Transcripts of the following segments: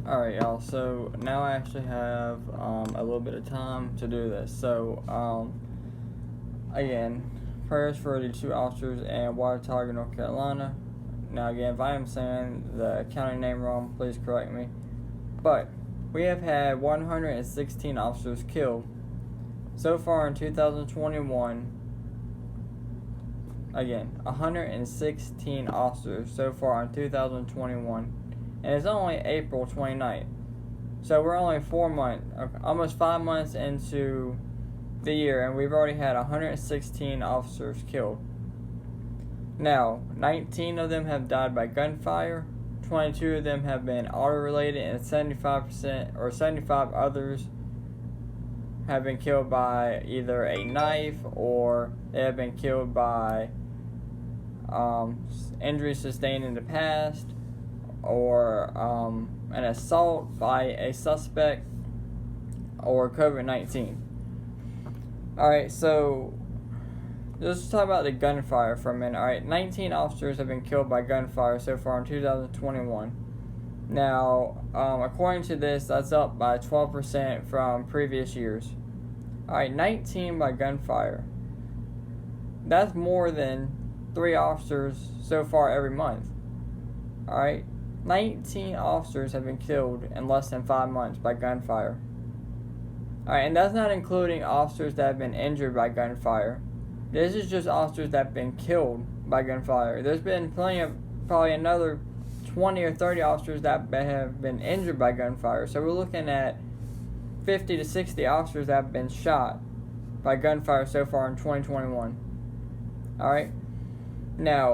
Alright, y'all, so now I actually have a little bit of time to do this. So, again, prayers for the two officers in Watauga, North Carolina. Now, again, if I am saying the county name wrong, please correct me. But we have had 116 officers killed so far in 2021. Again, 116 officers so far in 2021. And it's only April 29th. So we're only 4 months, almost 5 months into the year, and we've already had 116 officers killed. Now, 19 of them have died by gunfire, 22 of them have been auto-related, and 75 others have been killed by either a knife or they have been killed by injuries sustained in the past, or an assault by a suspect, or COVID-19. Alright, so let's talk about the gunfire for a minute. Alright, 19 officers have been killed by gunfire so far in 2021. Now, according to this, that's up by 12% from previous years. Alright, 19 by gunfire. That's more than 3 officers so far every month. Alright, 19 officers have been killed in less than 5 months by gunfire. Alright, and that's not including officers that have been injured by gunfire. This is just officers that have been killed by gunfire. There's been probably another 20 or 30 officers that have been injured by gunfire. So we're looking at 50 to 60 officers that have been shot by gunfire so far in 2021. Alright? Now,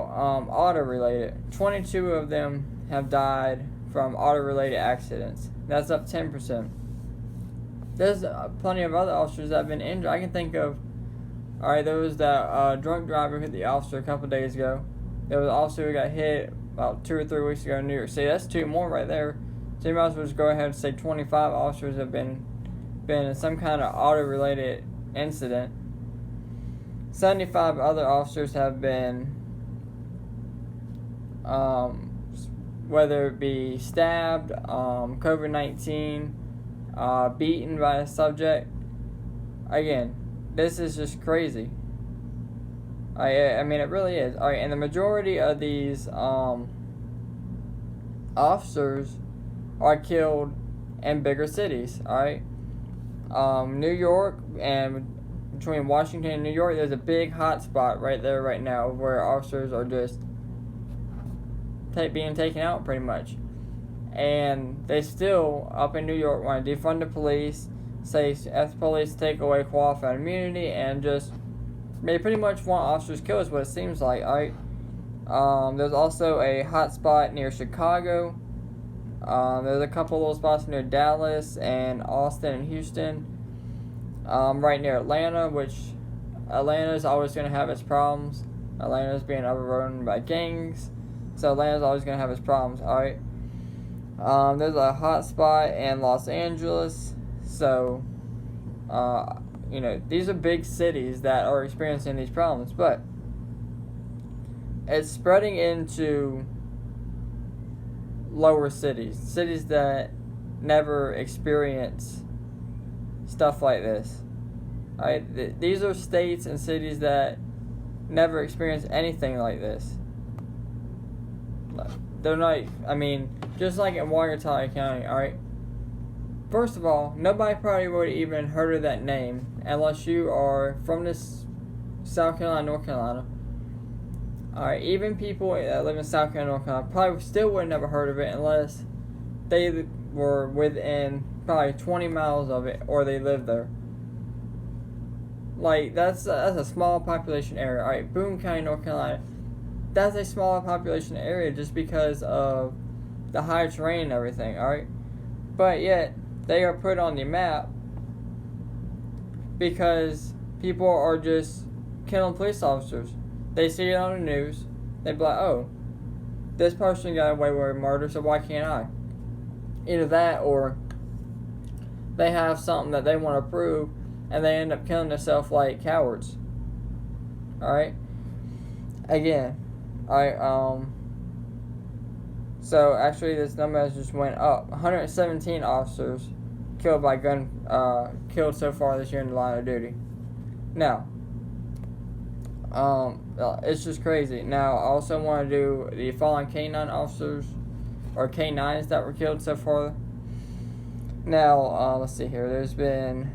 auto-related. 22 of them have died from auto-related accidents. That's up 10%. There's plenty of other officers that have been injured. I can think of, alright, there was that drunk driver who hit the officer a couple days ago. There was an officer who got hit about 2 or 3 weeks ago in New York City. That's 2 more right there. So you might as well just go ahead and say 25 officers have been in some kind of auto-related incident. 75 other officers have been, whether it be stabbed, COVID-19, beaten by a subject. Again, this is just crazy. I mean, it really is. Alright, and the majority of these officers are killed in bigger cities. Alright, New York, and between Washington and New York, there's a big hot spot right there right now where officers are just being taken out pretty much. And they still, up in New York, want to defund the police, say F the police, take away qualified immunity, and just they pretty much want officers killed is what it seems like. Alright, there's also a hot spot near Chicago. There's a couple little spots near Dallas and Austin and Houston. Right near Atlanta, which Atlanta's always going to have its problems. Atlanta's being overrun by gangs, so Atlanta's always going to have its problems. Alright, there's a hot spot in Los Angeles. So, these are big cities that are experiencing these problems, but it's spreading into lower cities that never experience stuff like this. Alright, these are states and cities that never experience anything like this. They're not, just like in Watauga County, alright? First of all, nobody probably would have even heard of that name unless you are from this South Carolina, North Carolina. Alright, even people that live in South Carolina, North Carolina probably still would have never heard of it unless they were within probably 20 miles of it or they lived there. Like, that's a small population area. Alright, Boone County, North Carolina, that's a smaller population area just because of the high terrain and everything, alright? But yet, they are put on the map because people are just killing police officers. They see it on the news, they be like, oh, this person got away with murder, so why can't I? Either that, or they have something that they want to prove, and they end up killing themselves like cowards. Alright? Again, So actually, this number has just went up. 117 officers killed by killed so far this year in the line of duty. Now, it's just crazy. Now, I also want to do the fallen K-9 officers, or K-9s that were killed so far. Now, let's see here. There's been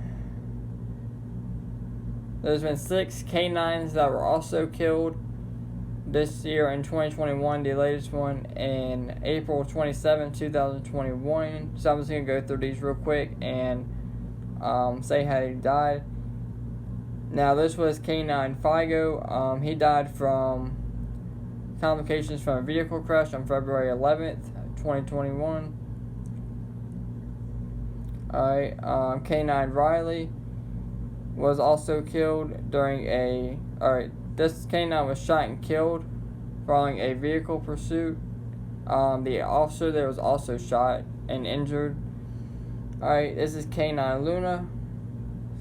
6 K-9s that were also killed this year in 2021. The latest one in April 27, 2021. So I'm just going to go through these real quick and say how he died. Now, this was K-9 Figo. He died from complications from a vehicle crash on February 11th, 2021. Alright, K-9 Riley was also killed during a... Alright, this K-9 was shot and killed following a vehicle pursuit. The officer there was also shot and injured. Alright, this is K-9 Luna.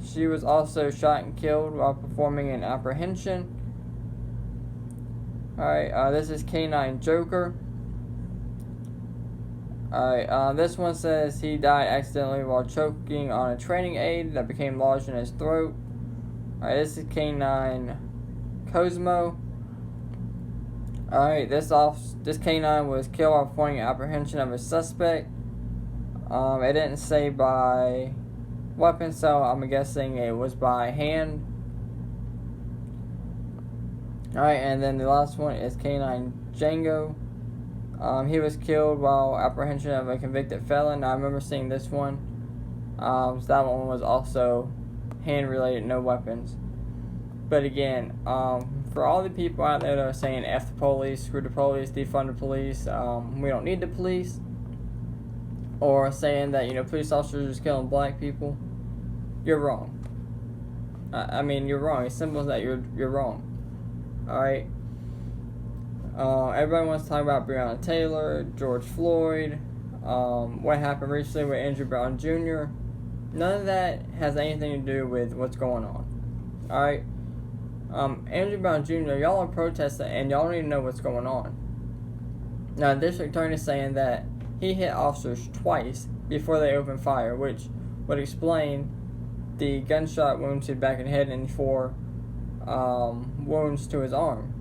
She was also shot and killed while performing an apprehension. Alright, this is K-9 Joker. Alright, this one says he died accidentally while choking on a training aid that became lodged in his throat. Alright, this is K-9 Cosmo. Alright, this K-9 was killed while performing an apprehension of a suspect. It didn't say by weapon, so I'm guessing it was by hand. Alright, and then the last one is K-9 Django. He was killed while apprehension of a convicted felon. I remember seeing this one. So that one was also hand-related, no weapons. But again, for all the people out there that are saying F the police, screw the police, defund the police, we don't need the police, or saying that, police officers are just killing black people, you're wrong. I mean, you're wrong. It's simple as that. You're wrong. Alright? Everybody wants to talk about Breonna Taylor, George Floyd, what happened recently with Andrew Brown Jr. None of that has anything to do with what's going on. Alright? Andrew Brown Jr., y'all are protesting and y'all don't even know what's going on. Now, the district attorney is saying that he hit officers twice before they opened fire, which would explain the gunshot wound to the back of the head and 4 wounds to his arm.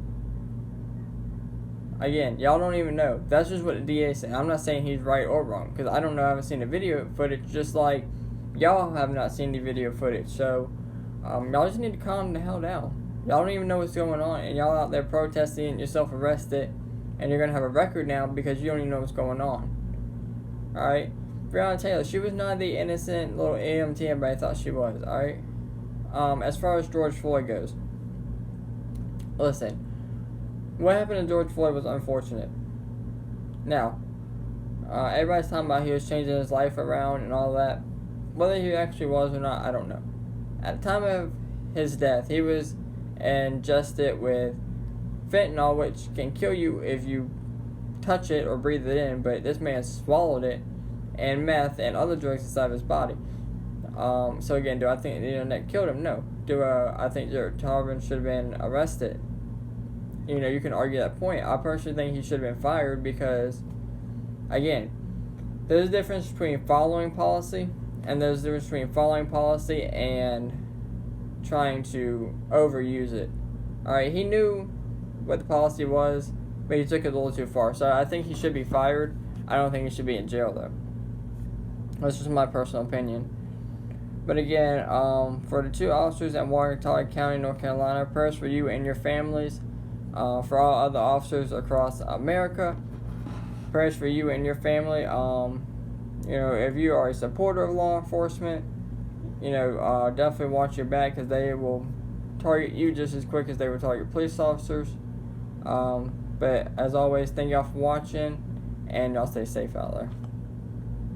Again, y'all don't even know. That's just what the DA said. I'm not saying he's right or wrong, because I don't know. I haven't seen the video footage, just like y'all have not seen the video footage. So, y'all just need to calm the hell down. Y'all don't even know what's going on, and y'all out there protesting and yourself arrested, and you're going to have a record now because you don't even know what's going on. Alright? Breonna Taylor, she was not the innocent little EMT everybody thought she was, alright? As far as George Floyd goes, listen, what happened to George Floyd was unfortunate. Now, everybody's talking about he was changing his life around and all that. Whether he actually was or not, I don't know. At the time of his death, he was ingested with fentanyl, which can kill you if you touch it or breathe it in, but this man swallowed it, and meth and other drugs inside of his body. So again, do I think the internet killed him? No. Do I think Jared Tarvin should have been arrested? You can argue that point. I personally think he should have been fired because, again, there's a difference between following policy and there's a difference between following policy and trying to overuse it. Alright, he knew what the policy was, but he took it a little too far. So I think he should be fired. I don't think he should be in jail, though. That's just my personal opinion. But again, for the 2 officers in Waukesha County, North Carolina, prayers for you and your families. For all other officers across America, prayers for you and your family. If you are a supporter of law enforcement, definitely watch your back, because they will target you just as quick as they will target police officers. But as always, thank y'all for watching, and y'all stay safe out there.